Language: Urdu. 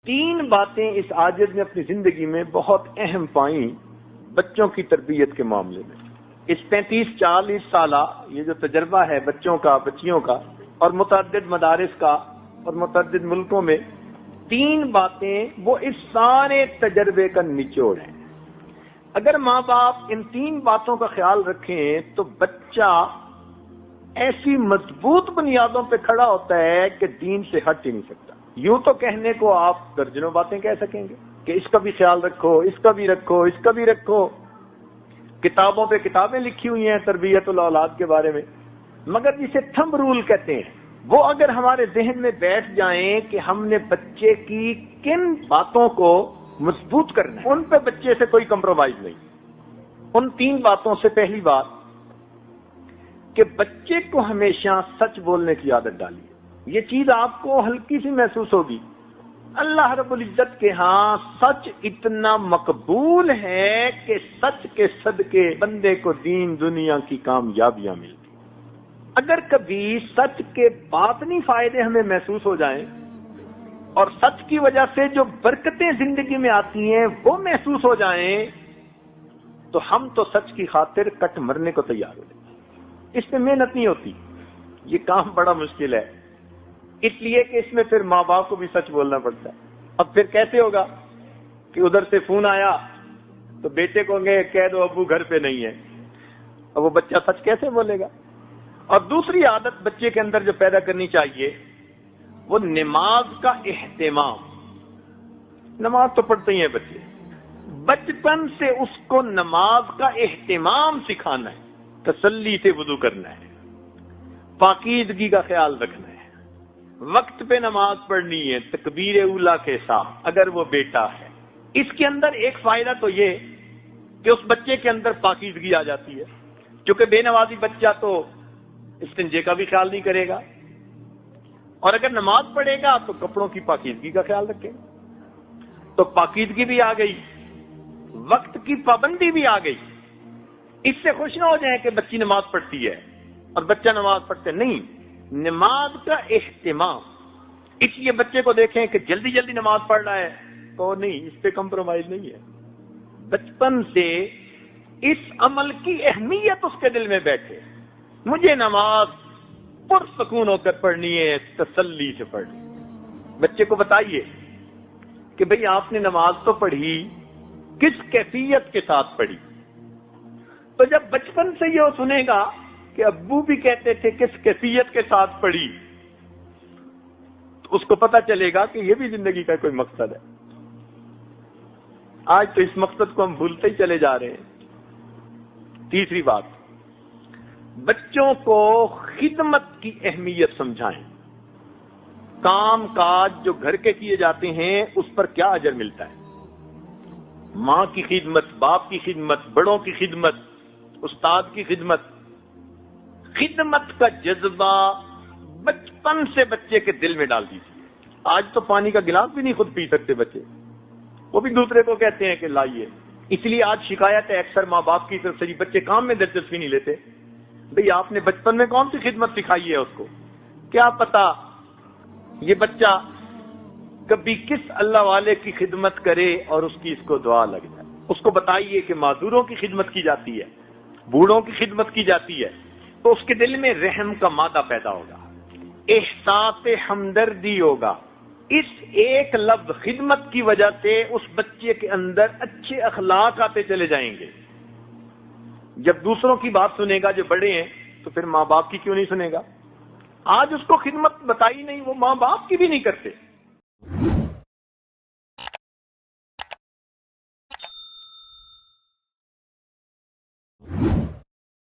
تین باتیں اس عاجز نے اپنی زندگی میں بہت اہم پائیں بچوں کی تربیت کے معاملے میں۔ اس 35-40 سالہ یہ جو تجربہ ہے بچوں کا، بچیوں کا، اور متعدد مدارس کا اور متعدد ملکوں میں، تین باتیں وہ اس سارے تجربے کا نچوڑ ہیں۔ اگر ماں باپ ان تین باتوں کا خیال رکھیں تو بچہ ایسی مضبوط بنیادوں پہ کھڑا ہوتا ہے کہ دین سے ہٹ ہی نہیں سکتا۔ یوں تو کہنے کو آپ درجنوں باتیں کہہ سکیں گے کہ اس کا بھی خیال رکھو، اس کا بھی رکھو، اس کا بھی رکھو، کتابوں پہ کتابیں لکھی ہوئی ہیں تربیت الاولاد کے بارے میں، مگر جسے تھمب رول کہتے ہیں وہ اگر ہمارے ذہن میں بیٹھ جائیں کہ ہم نے بچے کی کن باتوں کو مضبوط کرنا ہے، ان پہ بچے سے کوئی کمپرومائز نہیں۔ ان تین باتوں سے پہلی بات کہ بچے کو ہمیشہ سچ بولنے کی عادت ڈالیے۔ یہ چیز آپ کو ہلکی سی محسوس ہوگی، اللہ رب العزت کے ہاں سچ اتنا مقبول ہے کہ سچ کے صدقے بندے کو دین دنیا کی کامیابیاں ملتی۔ اگر کبھی سچ کے باطنی فائدے ہمیں محسوس ہو جائیں اور سچ کی وجہ سے جو برکتیں زندگی میں آتی ہیں وہ محسوس ہو جائیں تو ہم تو سچ کی خاطر کٹ مرنے کو تیار ہو جائیں۔ اس میں محنت نہیں ہوتی، یہ کام بڑا مشکل ہے، اس لیے کہ اس میں پھر ماں باپ کو بھی سچ بولنا پڑتا ہے۔ اب پھر کیسے ہوگا کہ ادھر سے فون آیا تو بیٹے کو کہہ دو ابو گھر پہ نہیں ہے، اب وہ بچہ سچ کیسے بولے گا؟ اور دوسری عادت بچے کے اندر جو پیدا کرنی چاہیے وہ نماز کا اہتمام۔ نماز تو پڑھتے ہی ہیں بچے، بچپن سے اس کو نماز کا اہتمام سکھانا ہے، تسلی سے وضو کرنا ہے، پاکیزگی کا خیال رکھنا ہے، وقت پہ نماز پڑھنی ہے تکبیر اولا کے ساتھ اگر وہ بیٹا ہے۔ اس کے اندر ایک فائدہ تو یہ کہ اس بچے کے اندر پاکیزگی آ جاتی ہے، کیونکہ بے نمازی بچہ تو استنجے کا بھی خیال نہیں کرے گا، اور اگر نماز پڑھے گا تو کپڑوں کی پاکیزگی کا خیال رکھے گا، تو پاکیزگی بھی آ گئی، وقت کی پابندی بھی آ گئی۔ اس سے خوش نہ ہو جائیں کہ بچی نماز پڑھتی ہے اور بچہ نماز پڑھتے نہیں، نماز کا اہتمام۔ اس لیے بچے کو دیکھیں کہ جلدی جلدی نماز پڑھ رہا ہے تو نہیں، اس پہ کمپرومائز نہیں ہے۔ بچپن سے اس عمل کی اہمیت اس کے دل میں بیٹھے، مجھے نماز پرسکون ہو کر پڑھنی ہے، تسلی سے پڑھنی۔ بچے کو بتائیے کہ بھئی آپ نے نماز تو پڑھی، کس کیفیت کے ساتھ پڑھی؟ تو جب بچپن سے یہ سنے گا کہ ابو بھی کہتے تھے کس کیفیت کے ساتھ پڑھی، تو اس کو پتا چلے گا کہ یہ بھی زندگی کا کوئی مقصد ہے۔ آج تو اس مقصد کو ہم بھولتے ہی چلے جا رہے ہیں۔ تیسری بات، بچوں کو خدمت کی اہمیت سمجھائیں۔ کام کاج جو گھر کے کیے جاتے ہیں اس پر کیا اجر ملتا ہے؟ ماں کی خدمت، باپ کی خدمت، بڑوں کی خدمت، استاد کی خدمت، خدمت کا جذبہ بچپن سے بچے کے دل میں ڈال دیجیے۔ آج تو پانی کا گلاس بھی نہیں خود پی سکتے بچے، وہ بھی دوسرے کو کہتے ہیں کہ لائیے۔ اس لیے آج شکایت ہے اکثر ماں باپ کی طرف سے، جی بچے کام میں دلچسپی نہیں لیتے۔ بھئی آپ نے بچپن میں کون سی خدمت سکھائی ہے اس کو؟ کیا پتا یہ بچہ کبھی کس اللہ والے کی خدمت کرے اور اس کی اس کو دعا لگ جائے۔ اس کو بتائیے کہ معذوروں کی خدمت کی جاتی ہے، بوڑھوں کی خدمت کی جاتی ہے، تو اس کے دل میں رحم کا مادہ پیدا ہوگا، احساس ہمدردی ہوگا۔ اس ایک لفظ خدمت کی وجہ سے اس بچے کے اندر اچھے اخلاق آتے چلے جائیں گے۔ جب دوسروں کی بات سنے گا جو بڑے ہیں تو پھر ماں باپ کی کیوں نہیں سنے گا؟ آج اس کو خدمت بتائی نہیں، وہ ماں باپ کی بھی نہیں کرتے۔